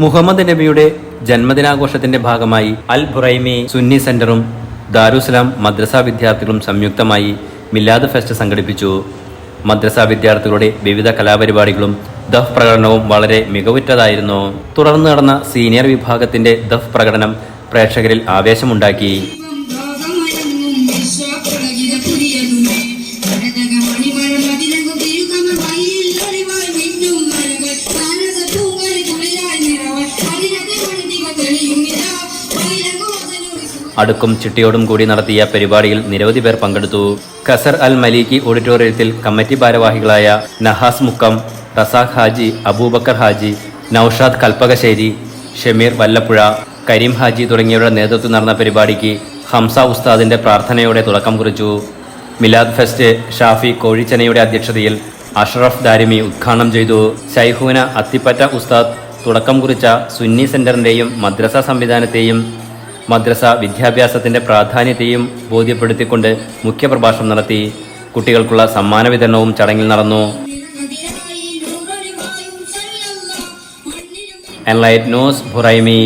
മുഹമ്മദ് നബിയുടെ ജന്മദിനാഘോഷത്തിന്റെ ഭാഗമായി അൽ ബുറൈമി സുന്നി സെന്ററും ദാരുസലാം മദ്രസ വിദ്യാർത്ഥികളും സംയുക്തമായി മിലാദ് ഫെസ്റ്റ് സംഘടിപ്പിച്ചു. മദ്രസ വിദ്യാർത്ഥികളുടെ വിവിധ കലാപരിപാടികളും ദഫ് പ്രകടനവും വളരെ മികവുറ്റതായിരുന്നു. തുടർന്ന് നടന്ന സീനിയർ വിഭാഗത്തിന്റെ ദഫ് പ്രകടനം പ്രേക്ഷകരിൽ ആവേശമുണ്ടാക്കി. അടുക്കും ചിട്ടിയോടും കൂടി നടത്തിയ പരിപാടിയിൽ നിരവധി പേർ പങ്കെടുത്തു. ഖസർ അൽ മലീക്കി ഓഡിറ്റോറിയത്തിൽ കമ്മിറ്റി ഭാരവാഹികളായ നഹാസ് മുക്കം, റസാഖ് ഹാജി, അബൂബക്കർ ഹാജി, നൌഷാദ് കൽപ്പകശ്ശേരി, ഷമീർ വല്ലപ്പുഴ, കരീം ഹാജി തുടങ്ങിയവരുടെ നേതൃത്വം നടന്ന പരിപാടിക്ക് ഹംസ ഉസ്താദിന്റെ പ്രാർത്ഥനയോടെ തുടക്കം കുറിച്ചു. മിലാദ് ഫെസ്റ്റ് ഷാഫി കോഴിച്ചനയുടെ അധ്യക്ഷതയിൽ അഷ്റഫ് ദാരിമി ഉദ്ഘാടനം ചെയ്തു. ശൈഖൂന അത്തിപ്പറ്റ ഉസ്താദ് തുടക്കം കുറിച്ച സുന്നി സെന്ററിന്റെയും മദ്രസ സംവിധാനത്തെയും മദ്രസ വിദ്യാഭ്യാസത്തിന്റെ പ്രാധാന്യത്തെയും ബോധ്യപ്പെടുത്തിക്കൊണ്ട് മുഖ്യപ്രഭാഷണം നടത്തി. കുട്ടികൾക്കുള്ള സമ്മാന വിതരണവും ചടങ്ങിൽ നടന്നു. Enlight news Buraimi.